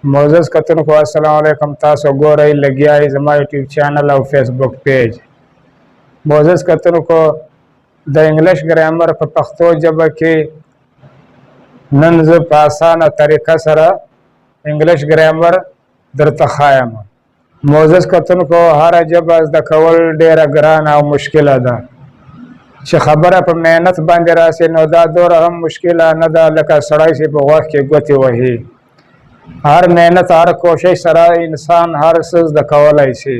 मोज़स कतन को अस्सलाम वालेकुम। तासो गोरई लगिया जमा यूट्यूब चैनल और फेसबुक पेज। मोज़स कतन को द इंग्लिश ग्रामर पर पख्तो जब के नंज पासान तरीका सरा इंग्लिश ग्रामर दर तखायम। मोज़स कतन को हर जब द कवल डेरा ग्रान और मुश्किल अदा खबर पर मेहनत बंद राशि नौदा दौर हम मुश्किल नदा लका सड़ाई से बगौर के गति वही हर मेहनत हर कोशिश सरा इंसान हर सज द कवल ऐसी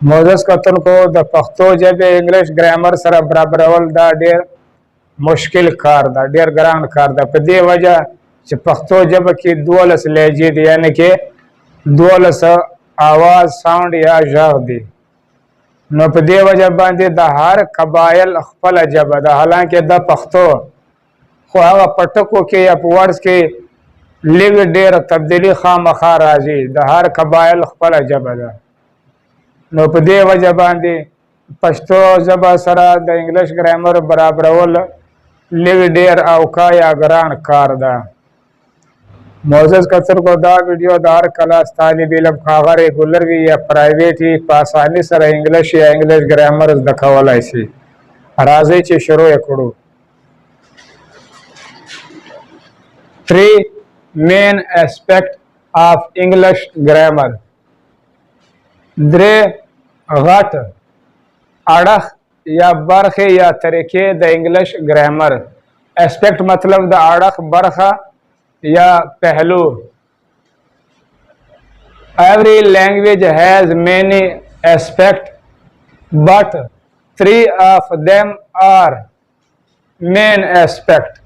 मोज़स कतन को द पख्तो जब इंग्लिश ग्रामर सरा बराबर दा डेर मुश्किल कार दा डेर ग्रान कार दा पे वजह च पख्तो जब की दुलस लहजीद यानी कि दुलस आवाज साउंड या जाग दी नो पे वजह बांधे द हर कबायल अखपल जब द हालांकि द पख्तो खुआ पटको के अपवर्ड्स के लिग डेर तब्दीली खाम खा राजी द हर कबायल अखपल जब द नो पे वजह बांधे पश्तो जब सरा द इंग्लिश ग्रामर बराबर लिग डेर अवका या ग्रान कार दा मोज़स कतर को दा वीडियो दार क्लास तालिब इल्म खागर रेगुलर भी या प्राइवेट ही पासानी सर इंग्लिश या इंग्लिश ग्रामर दखवाला ऐसी राजी चे शुरू एकड़ो 3 main aspect of English grammar द्रे घट अड़ख या बरखे या तरीके द इंग्लिश ग्रामर एस्पेक्ट मतलब द अड़ख बरखा या पहलू। Every language has many aspect but 3 of them are main aspect.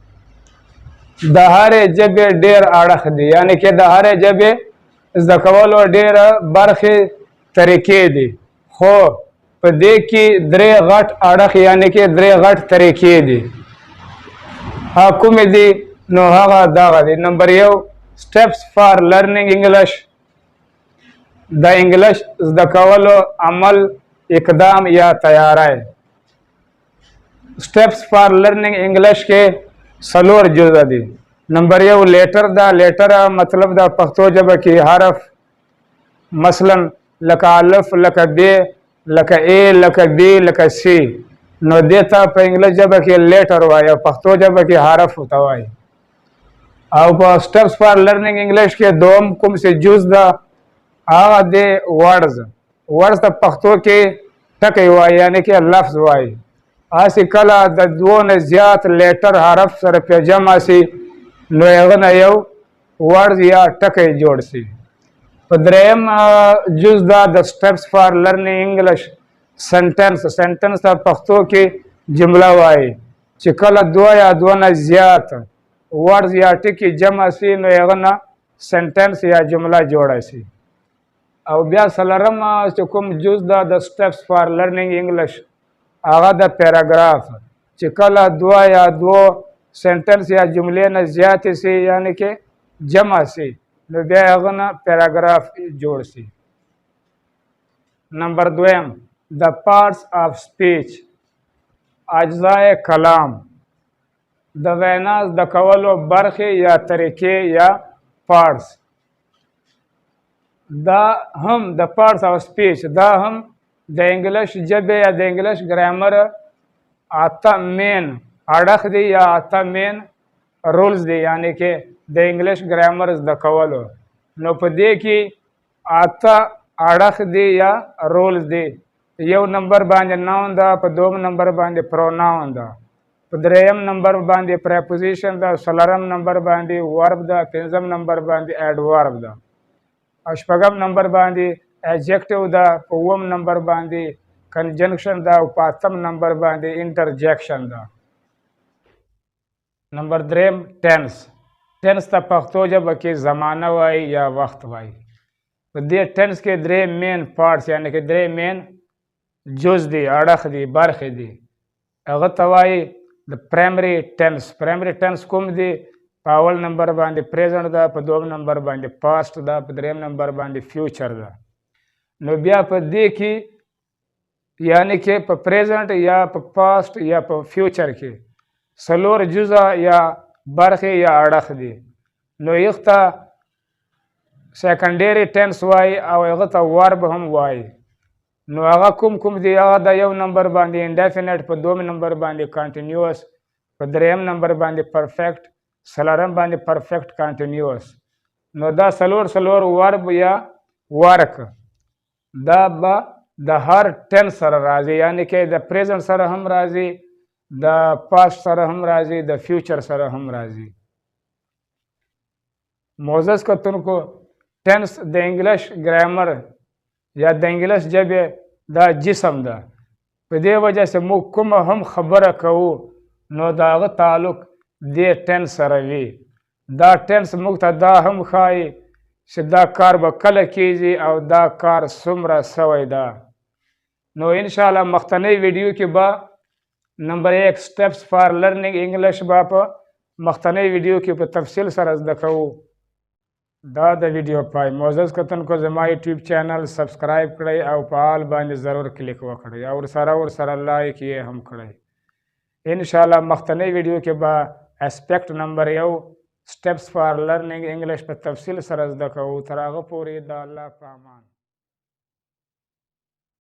दहारे जब डेर अड़ख दी यानी कि दहारे जब जकवलो डेर बरखे तरीके दी हो दे की द्रे घट अड़ख यानी कि द्रे घट तरीके दी हाकुम दी नोहा दागा दी। नंबर 1 steps for learning English the English दकवलो अमल इकदाम या तैयार स्टेप्स फॉर लर्निंग इंग्लिश के सलोर जुज़ दी। नंबर 1 लेटर द लेटर मतलब द पख्तो जब की हरफ मसलन लका अलिफ लका बे लका ए लका बी लका सी नो देता पे इंग्लिश जब की लेटर हुआ पख्तो जब की हरफ होता हुआ और स्टेप्स फॉर लर्निंग इंग्लिश के दोम कुम से जुज द आ दे वर्ड्स वर्ड्स द पख्तो के टक हुआ यानी कि लफ्ज हुआ आसी कला द दो न ज्यात लेटर हरफ सर पे जमा सी नो एगन यो वर्ड्स या टक जोड़ सी द्रेम जुज द steps for learning English sentence sentence the पख्तो के जुमला वाई चिकल दो या दो न ज्यात वर्ड्स या टिकी जमा सी नो एगना सेंटेंस या जुमला जोड़ा सी और ब्या सलरम चुकुम जुज द स्टेप्स फॉर लर्निंग इंग्लिश आगा द पैराग्राफ चिकल दो या दो सेंटेंस या जुमले न ज्यात सी यानी कि जमा सी नो ब्या पैराग्राफ जोड़ सी। नंबर 2 द पार्ट्स ऑफ स्पीच अज्जाए कलाम द वैनास द कवलो बरखे या तरीके या पार्ट्स द हम the parts of speech the हम द इंग्लिश जब या द इंग्लिश ग्रामर आता मेन अड़ख दी या आता मेन रूल्स दी यानी कि द इंग्लिश ग्रामर द कवलो नो पदे की आता अड़ख दी या रूल्स दी यो नंबर बांधे नाउन दा प 2 नंबर बांधे प्रोनाउन दा द्रेयम नंबर बांधे प्रेपोजिशन दा सलरम नंबर बांधे वर्ब दा पेंजम नंबर बांधे एडवर्ब दा अशपगम नंबर बांधे एडजेक्टिव दा पवम नंबर बांधे कंजंक्शन दा उपातम नंबर बांधे इंटरजेक्शन दा। नंबर 3 टेंस टेंस ता पख्तो जब के ज़माना वाई या वक्त वाई तो दे टेंस के द्रे मेन पार्ट्स यानी कि द्रे मेन जुज दी अड़ख दी बरख दी अगतवाई द प्राइमरी टेंस कुम दी पावल नंबर बांधे प्रेजेंट दा प 2 नंबर बांधे पास्ट दा प 3 नंबर बांधे फ्यूचर दा नो ब्या प दे की यानी कि प प्रेजेंट या प पास्ट या प फ्यूचर के सलोर जुजा या बरखे या अड़ख दी नो इख्ता सेकेंडरी टेंस वाई او هغه ته ورب هم وای. نو هغه کوم دی؟ هغه د یو نمبر باندې انډیفینټ، په دوم نمبر باندې کانټینیوس، په دریم نمبر باندې پرفیکټ، څلورم باندې پرفیکټ کانټینیوس. نو دا څلور ورب یا ورک دا به د هر ټنس سره راځي، یعنی کې د پریزنټ سره هم راځي، د پاست سره هم راځي، د فیوچر سره هم راځي. معزز کتونکو، ټنس د انګلیش ګرامر یا د انګلیش ژبې دا جسم ده. په دې وجه چې موږ کومه هم خبره کوو نو د هغه تعلق دې ټنس سره وي. دا ټنس موږ ته دا هم ښایي چې دا کار به کله کیږي او دا کار څومره سوی ده. نو انشاءالله مخکنی ویډیو کې به نمبر 1 سټیپس فار لرنینګ انګلیش به په مخکنی ویډیو کې په تفصیل سره زده کوو. دا د ویډیو پای. معزز کتونکو، زما یوټیوب چینل سبسکرایب کړئ او په آل باندې ضرور کلیک وکړئ او ورسره لایک یې هم کړئ. انشاءالله مخکنی ویډیو کې به اسپیکټ نمبر 1 سټیپس فار لرنینګ انګلیش په تفصیل سره زده کوو. تر هغه پورې د الله په امان.